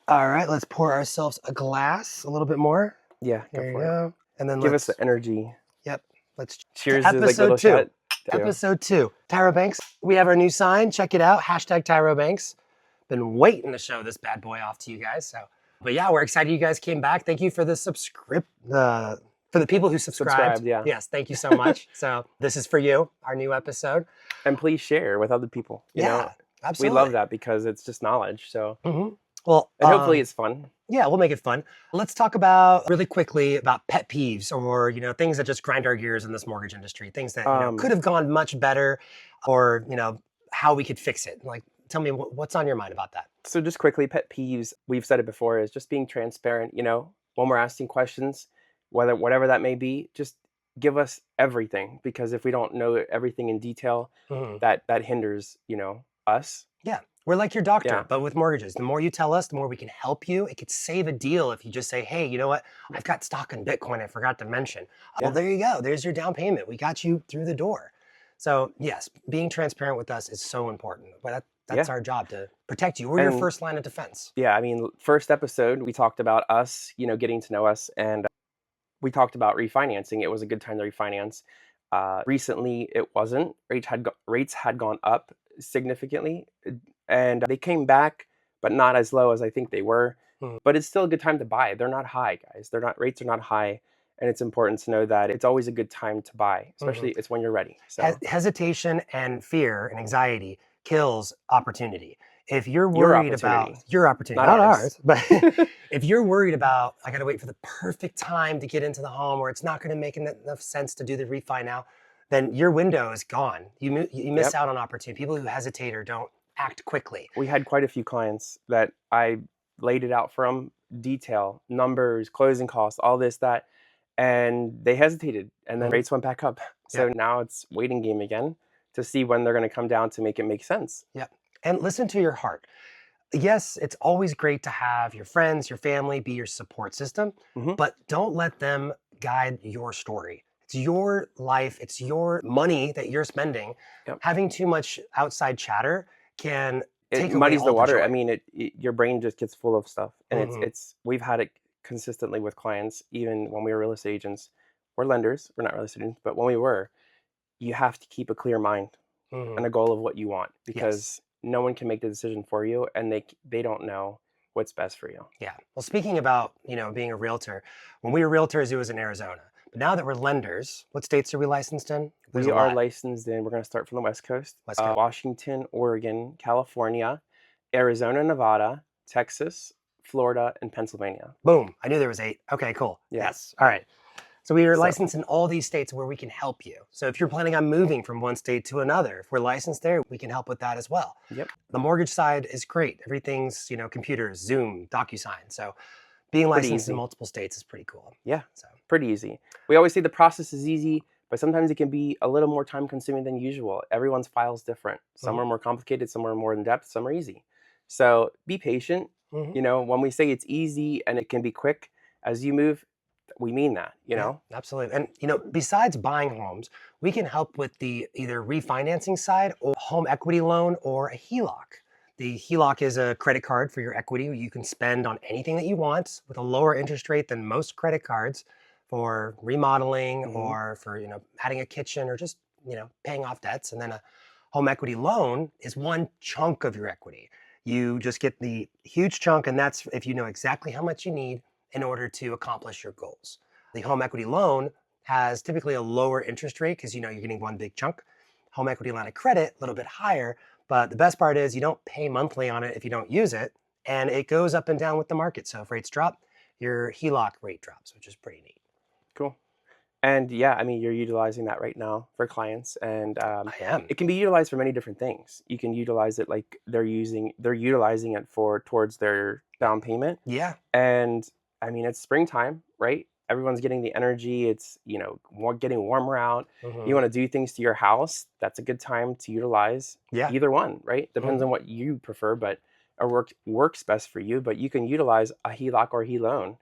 All right, let's pour ourselves a glass, a little bit more. Yeah, go There you for it. go. And then Give us the energy. yep, let's to Cheers is like a episode little two. shot too. Episode two. Tyro Banks, we have our new sign. Check it out. Hashtag Tyro Banks. Been waiting to show this bad boy off to you guys. So, but yeah, we're excited you guys came back. Thank you for the for the people who subscribed. Subscribed, yeah. Yes, thank you so much. So this is for you, our new episode. And please share with other people. You know, Yeah, we absolutely. love that because it's just knowledge. So, Well, and hopefully it's fun. yeah, we'll make it fun. Let's talk about really quickly about pet peeves or, things that just grind our gears in this mortgage industry, things that, could have gone much better or, how we could fix it. Like, tell me what's on your mind about that. So just quickly, pet peeves, we've said it before, is just being transparent, when we're asking questions, whatever that may be, just give us everything, because if we don't know everything in detail, that hinders, us. Yeah. We're like your doctor, Yeah. but with mortgages. The more you tell us, the more we can help you. It could save a deal if you just say, hey, you know what? I've got stock in Bitcoin I forgot to mention. Well, there you go. There's your down payment. We got you through the door. So yes, being transparent with us is so important. But that's our job, to protect you. We're your first line of defense. Yeah, I mean, first episode, we talked about us, getting to know us, and we talked about refinancing. It was a good time to refinance. Recently, it wasn't. Rates had gone up significantly, and they came back, but not as low as I think they were. But it's still a good time to buy. They're not high, guys. Rates are not high, and it's important to know that it's always a good time to buy, especially it's when you're ready. So hesitation and fear and anxiety kills opportunity. If you're worried about your opportunity, not ours, but if you're worried about, I got to wait for the perfect time to get into the home, or it's not going to make enough sense to do the refi now, then your window is gone. You miss out on opportunity. People who hesitate or don't act quickly. We had quite a few clients that I laid it out for them, detail, numbers, closing costs, all this, that, and they hesitated, and then rates went back up. So now it's waiting game again to see when they're going to come down to make it make sense. Yep. And listen to your heart. Yes, it's always great to have your friends, your family be your support system, but don't let them guide your story. It's your life. It's your money that you're spending. Having too much outside chatter can take away muddies all the water. joy. I mean, your brain just gets full of stuff, and we've had it consistently with clients, even when we were real estate agents. We're lenders. We're not real estate agents, but when we were, you have to keep a clear mind and a goal of what you want, because no one can make the decision for you, and they don't know what's best for you. Yeah. Well, speaking about, being a realtor, when we were realtors, it was in Arizona. But now that we're lenders, what states are we licensed in? We are licensed in, we're going to start from the West Coast, Washington, Oregon, California, Arizona, Nevada, Texas, Florida, and Pennsylvania. Boom. I knew there was 8. Okay, cool. Yes. All right. So we are licensed in all these states where we can help you. So if you're planning on moving from one state to another, if we're licensed there, we can help with that as well. Yep. The mortgage side is great. Everything's, computers, Zoom, DocuSign. So being licensed in multiple states is pretty cool. Yeah, so pretty easy. We always say the process is easy, but sometimes it can be a little more time consuming than usual. Everyone's file is different. Some are more complicated, some are more in depth, some are easy. So be patient. When we say it's easy and it can be quick as you move, we mean that, Yeah, absolutely. And, besides buying homes, we can help with the either refinancing side or home equity loan or a HELOC. The HELOC is a credit card for your equity. You can spend on anything that you want with a lower interest rate than most credit cards for remodeling or for, adding a kitchen or just, paying off debts. And then a home equity loan is one chunk of your equity. You just get the huge chunk, and that's if you know exactly how much you need in order to accomplish your goals. The home equity loan has typically a lower interest rate because you're getting one big chunk. Home equity line of credit, a little bit higher, but the best part is you don't pay monthly on it if you don't use it, and it goes up and down with the market. So if rates drop, your HELOC rate drops, which is pretty neat. Cool. And yeah, I mean, you're utilizing that right now for clients, and I am. It can be utilized for many different things. You can utilize it like they're utilizing it towards their down payment. Yeah. And I mean, it's springtime, right? Everyone's getting the energy. It's, getting warmer out. You want to do things to your house. That's a good time to utilize either one, right? Depends on what you prefer, but or works best for you. But you can utilize a HELOC or HELOAN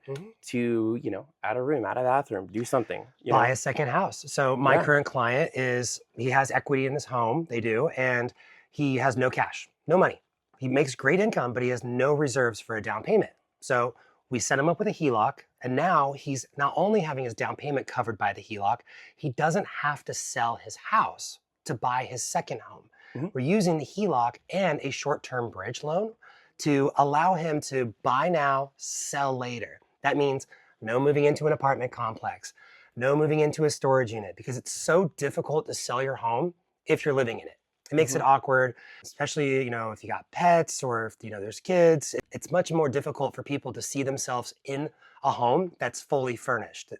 to, add a room, add a bathroom, do something. Buy a second house. So my current client he has equity in his home. They do. And he has no cash, no money. He makes great income, but he has no reserves for a down payment. So we set him up with a HELOC, and now he's not only having his down payment covered by the HELOC, he doesn't have to sell his house to buy his second home. Mhm. We're using the HELOC and a short-term bridge loan to allow him to buy now, sell later. That means no moving into an apartment complex, no moving into a storage unit, because it's so difficult to sell your home if you're living in it. It makes it awkward, especially, if you got pets or if, there's kids. It's much more difficult for people to see themselves in a home that's fully furnished.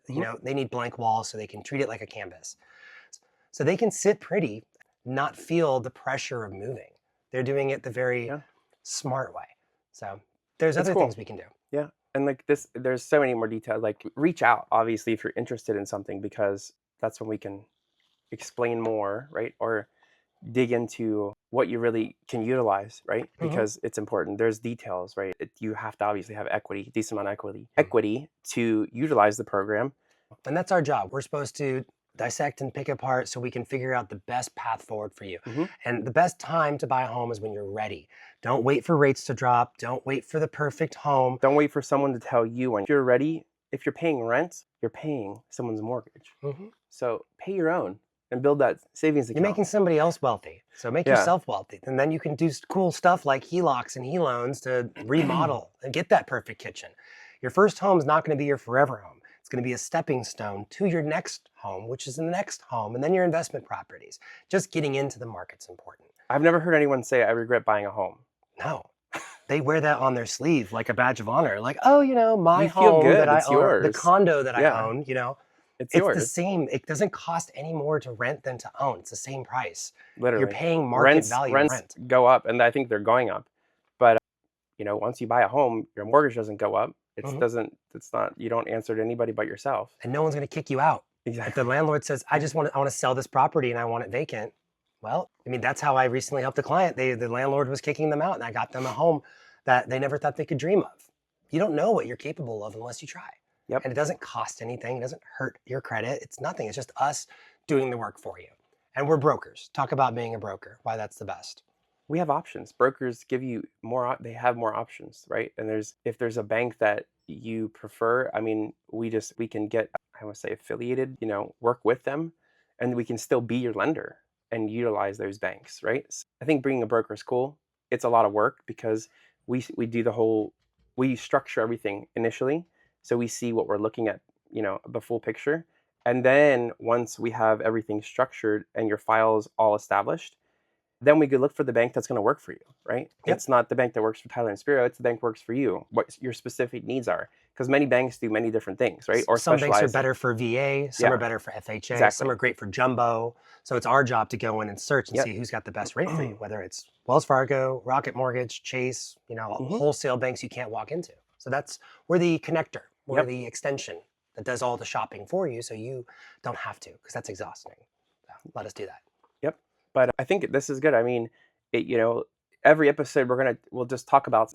They need blank walls so they can treat it like a canvas. So they can sit pretty, not feel the pressure of moving. They're doing it the very Yeah. smart way. So there's It's other cool. things we can do. Yeah. And like this, there's so many more details. Like reach out, obviously, if you're interested in something, because that's when we can explain more, right? Or dig into what you really can utilize, right? Because it's important. There's details, right? You have to obviously have equity, decent amount of equity to utilize the program. And that's our job. We're supposed to dissect and pick apart so we can figure out the best path forward for you. And the best time to buy a home is when you're ready. Don't wait for rates to drop. Don't wait for the perfect home. Don't wait for someone to tell you when you're ready. If you're paying rent, you're paying someone's mortgage. So pay your own and build that savings account. You're making somebody else wealthy. So make yourself wealthy. And then you can do cool stuff like HELOCs and HELoans to remodel and get that perfect kitchen. Your first home is not going to be your forever home. It's going to be a stepping stone to your next home, which is the next home, and then your investment properties. Just getting into the market's important. I've never heard anyone say, I regret buying a home. No. They wear that on their sleeve like a badge of honor. Like, oh, my You feel home good. that I It's own, yours. the condo that Yeah. I own, It's it's yours. the same. It doesn't cost any more to rent than to own. It's the same price. Literally. You're paying market value Rents go up, and I think they're going up. But once you buy a home, your mortgage doesn't go up. It's not, you don't answer to anybody but yourself. And no one's going to kick you out. Exactly. If the landlord says, I want to sell this property and I want it vacant. Well, that's how I recently helped a client. The landlord was kicking them out and I got them a home that they never thought they could dream of. You don't know what you're capable of unless you try. Yep. And it doesn't cost anything. It doesn't hurt your credit. It's nothing. It's just us doing the work for you. And we're brokers. Talk about being a broker, why that's the best. We have options. Brokers give you more, they have more options, right? And if there's a bank that you prefer, we can get, I would say, affiliated, work with them, and we can still be your lender and utilize those banks, right? So I think bringing a broker is cool. It's a lot of work because we do we structure everything initially. So we see what we're looking at, the full picture. And then once we have everything structured and your files all established, then we could look for the bank that's going to work for you, right? Yep. It's not the bank that works for Tyler and Spiro. It's the bank that works for you, what your specific needs are. Because many banks do many different things, right? Or some banks are better for VA, some are better for FHA, some are great for jumbo. So it's our job to go in and search and see who's got the best rate for you, whether it's Wells Fargo, Rocket Mortgage, Chase, wholesale banks you can't walk into. So we're the connector, we're the extension that does all the shopping for you so you don't have to, because that's exhausting. So let us do that. Yep. But I think this is good. Every episode we'll just talk about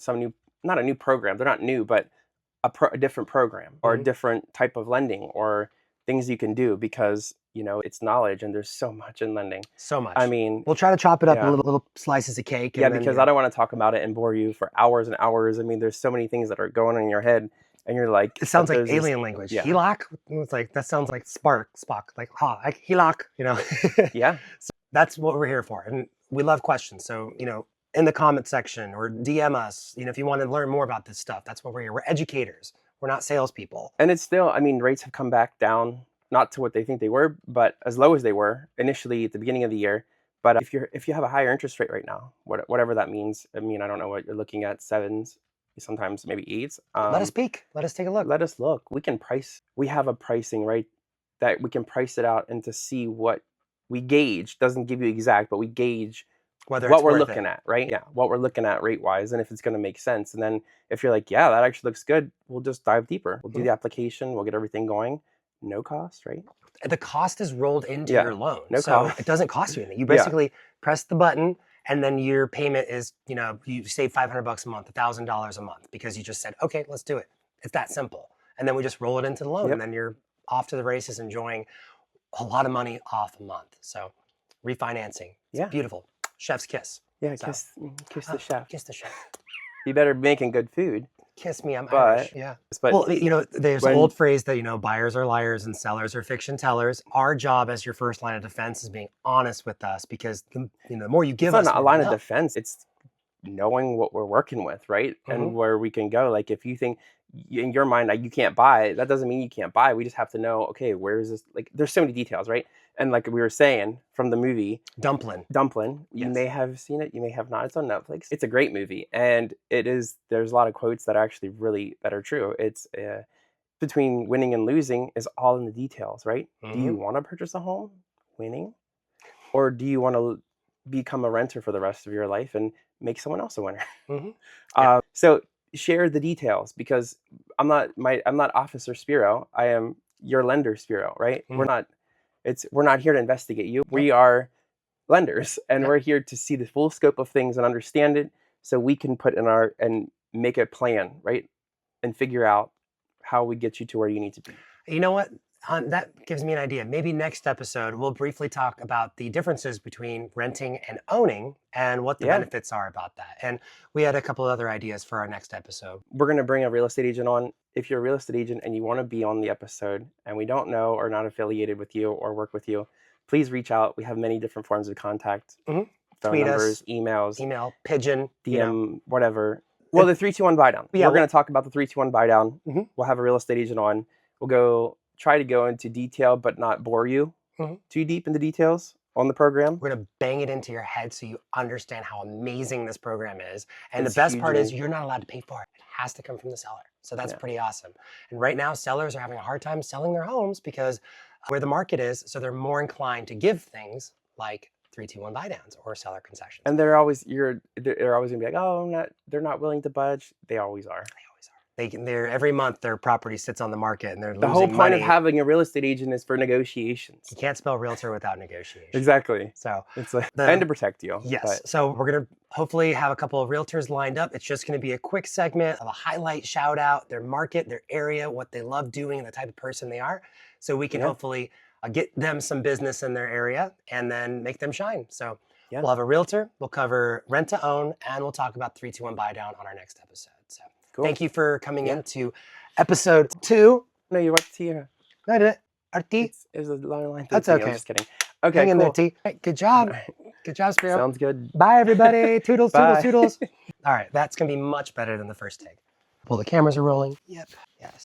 not a new program. They're not new, but a different program or a different type of lending or things you can do because, it's knowledge and there's so much in lending. So much. We'll try to chop it up in little slices of cake. And because I don't want to talk about it and bore you for hours and hours. There's so many things that are going on in your head and you're like, it sounds like alien language. Yeah. HELOC. It's like, that sounds like Spock, like HELOC, Yeah. So that's what we're here for. And we love questions. So, in the comment section or DM us, if you want to learn more about this stuff, that's what we're here. We're educators. We're not salespeople. And it's still, rates have come back down, not to what they think they were, but as low as they were initially at the beginning of the year. But if you have a higher interest rate right now, whatever that means, I don't know what you're looking at, 7s, sometimes maybe 8s. Let us peek. Let us take a look. Let us look. We have a pricing, right, that we can price it out and to see what we gauge. Doesn't give you exact, but we gauge what we're looking at, right? Yeah, what we're looking at rate-wise, and if it's going to make sense. And then if you're like, yeah, that actually looks good, we'll just dive deeper. We'll do the application. We'll get everything going. No cost, right? The cost is rolled into your loan. No so cost. It doesn't cost you anything. You basically press the button, and then your payment is, you save $500 a month, $1,000 a month, because you just said, okay, let's do it. It's that simple. And then we just roll it into the loan, and then you're off to the races enjoying a lot of money off a month. So refinancing, it's beautiful. Chef's kiss. Yeah, So, kiss the chef. kiss the chef. You better be making good food. Kiss me, I'm But Irish. Yeah. but Well, there's an when old phrase that, buyers are liars and sellers are fiction tellers. Our job as your first line of defense is being honest with us because the more you it's give not us, a more we line of know. defense, it's knowing what we're working with, right? Hmm. And where we can go. Like if you think in your mind like you can't buy, that doesn't mean you can't buy. We just have to know, okay, where is this? Like there's so many details, right? And like we were saying from the movie Dumpling. Dumpling, you may Yes. have seen it, you may have not. It's on Netflix. It's a great movie, and there's a lot of quotes that are actually really that are true. It's between winning and losing is all in the details, right? Do Hmm. you want to purchase a home winning, or do you want to become a renter for the rest of your life and make someone else a winner? Hmm. Yeah. So share the details because I'm not Officer Spiro. I am your lender Spiro, right? Mhm. We're not here to investigate you. Nope. We are lenders, and Yep. we're here to see the full scope of things and understand it, so we can put in our and make a plan, right, and figure out how we get you to where you need to be. You know what? That gives me an idea. Maybe next episode, we'll briefly talk about the differences between renting and owning and what the Yeah, benefits are about that. And we had a couple other ideas for our next episode. we're going to bring a real estate agent on. If you're a real estate agent and you want to be on the episode and we don't know or not affiliated with you or work with you, please reach out. We have many different forms of contact, Mhm. phone Tweet numbers, us, emails, email, pigeon, DM, whatever. Well, the 3-2-1 buy down. Yeah, We're going to talk about the 3-2-1 buy down. Mhm. We'll have a real estate agent on. We'll try to go into detail, but not bore you Mhm. too deep into details on the program. We're going to bang it into your head so you understand how amazing this program is. And It's the best huge part is and you're not allowed to pay for it. It has to come from the seller. So that's yeah. pretty awesome. And right now, sellers are having a hard time selling their homes because where the market is, so they're more inclined to give things like 3-2-1 buy downs or seller concessions. And they're always gonna be like, oh, they're not willing to budge. They always are. They always are. They're every month their property sits on the market and they're The whole losing point money. of having a real estate agent is for negotiations. You can't spell realtor without negotiation. Exactly. So It's like and to protect you. yes. But So we're going to hopefully have a couple of realtors lined up. It's just going to be a quick segment of a highlight, shout out their market, their area, what they love doing, and the type of person they are. So we can Yeah. hopefully get them some business in their area and then make them shine. So Yeah. we'll have a realtor, we'll cover rent to own, and we'll talk about 3-2-1 buy down on our next episode. So Cool. thank you for coming Yeah. into episode 2. No, you're right here. No, I did it. Artie. It was a line. That's thing. okay. I'm just kidding. Okay, Hang in there, cool. T. Hey, good job. Good job, Spiro. Sounds good. Bye, everybody. Toodles, Bye. toodles, toodles. All right, that's going to be much better than the first take. Well, the cameras are rolling. Yep.